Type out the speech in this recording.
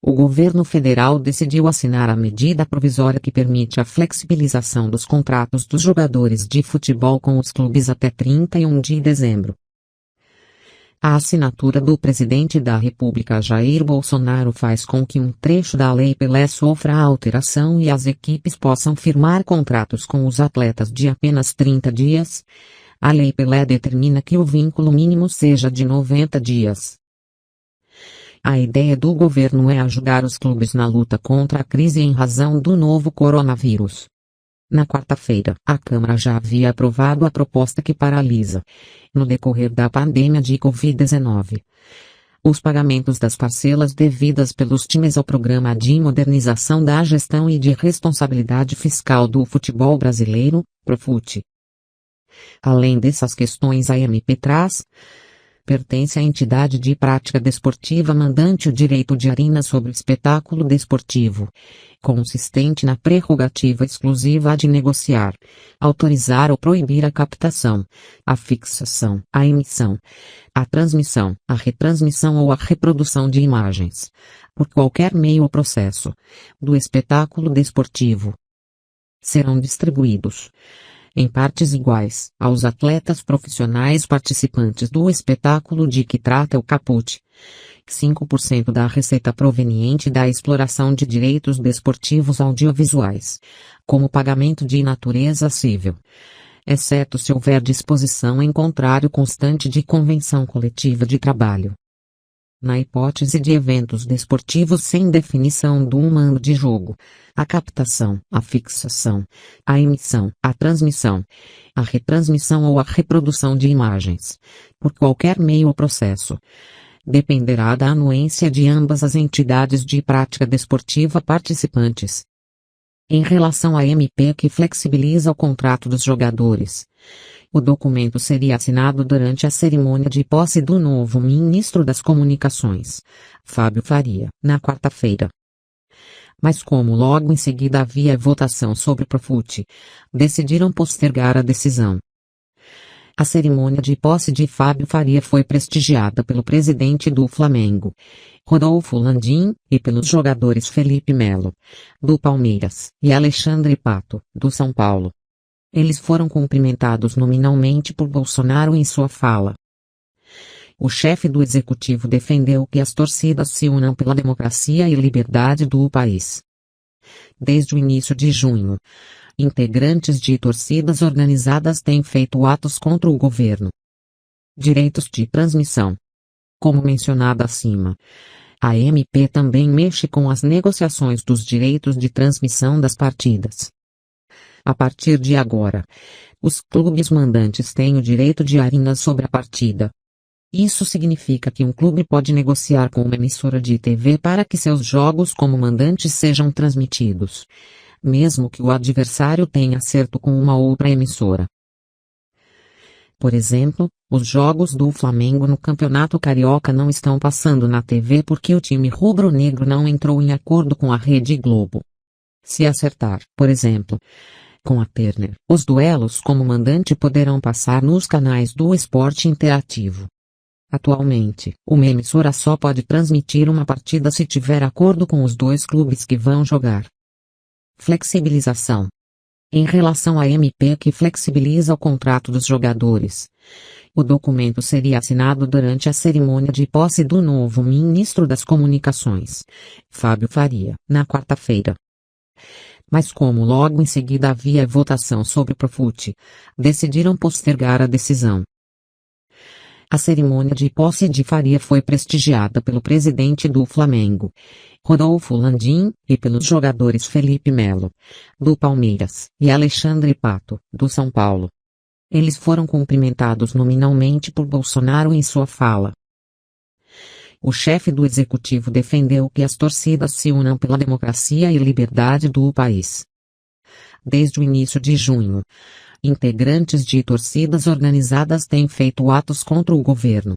O governo federal decidiu assinar a medida provisória que permite a flexibilização dos contratos dos jogadores de futebol com os clubes até 31 de dezembro. A assinatura do presidente da República Jair Bolsonaro faz com que um trecho da Lei Pelé sofra alteração e as equipes possam firmar contratos com os atletas de apenas 30 dias. A Lei Pelé determina que o vínculo mínimo seja de 90 dias. A ideia do governo é ajudar os clubes na luta contra a crise em razão do novo coronavírus. Na quarta-feira, a Câmara já havia aprovado a proposta que paralisa, no decorrer da pandemia de Covid-19, os pagamentos das parcelas devidas pelos times ao Programa de Modernização da Gestão e de Responsabilidade Fiscal do Futebol Brasileiro, Profut. Além dessas questões, a MP pertence à entidade de prática desportiva mandante o direito de arena sobre o espetáculo desportivo, consistente na prerrogativa exclusiva de negociar, autorizar ou proibir a captação, a fixação, a emissão, a transmissão, a retransmissão ou a reprodução de imagens, por qualquer meio ou processo, do espetáculo desportivo. Serão distribuídos, em partes iguais, aos atletas profissionais participantes do espetáculo de que trata o caput, 5% da receita proveniente da exploração de direitos desportivos audiovisuais, como pagamento de natureza civil, exceto se houver disposição em contrário constante de convenção coletiva de trabalho. Na hipótese de eventos desportivos sem definição do mando de jogo, a captação, a fixação, a emissão, a transmissão, a retransmissão ou a reprodução de imagens, por qualquer meio ou processo, dependerá da anuência de ambas as entidades de prática desportiva participantes. Em relação à MP que flexibiliza o contrato dos jogadores, o documento seria assinado durante a cerimônia de posse do novo ministro das Comunicações, Fábio Faria, na quarta-feira. Mas como logo em seguida havia votação sobre o Profut, decidiram postergar a decisão. A cerimônia de posse de Fábio Faria foi prestigiada pelo presidente do Flamengo, Rodolfo Landim, e pelos jogadores Felipe Melo, do Palmeiras, e Alexandre Pato, do São Paulo. Eles foram cumprimentados nominalmente por Bolsonaro em sua fala. O chefe do executivo defendeu que as torcidas se unam pela democracia e liberdade do país. Desde o início de junho, integrantes de torcidas organizadas têm feito atos contra o governo. Direitos de transmissão. Como mencionado acima, a MP também mexe com as negociações dos direitos de transmissão das partidas. A partir de agora, os clubes mandantes têm o direito de arena sobre a partida. Isso significa que um clube pode negociar com uma emissora de TV para que seus jogos como mandantes sejam transmitidos, mesmo que o adversário tenha acerto com uma outra emissora. Por exemplo, os jogos do Flamengo no Campeonato Carioca não estão passando na TV porque o time rubro-negro não entrou em acordo com a Rede Globo. Se acertar, por exemplo, com a Turner, os duelos como mandante poderão passar nos canais do Esporte Interativo. Atualmente, uma emissora só pode transmitir uma partida se tiver acordo com os dois clubes que vão jogar. Flexibilização. Em relação à MP que flexibiliza o contrato dos jogadores, o documento seria assinado durante a cerimônia de posse do novo ministro das Comunicações, Fábio Faria, na quarta-feira. Mas como logo em seguida havia votação sobre o Profut, decidiram postergar a decisão. A cerimônia de posse de Faria foi prestigiada pelo presidente do Flamengo, Rodolfo Landim, e pelos jogadores Felipe Melo, do Palmeiras, e Alexandre Pato, do São Paulo. Eles foram cumprimentados nominalmente por Bolsonaro em sua fala. O chefe do executivo defendeu que as torcidas se unam pela democracia e liberdade do país. Desde o início de junho, integrantes de torcidas organizadas têm feito atos contra o governo.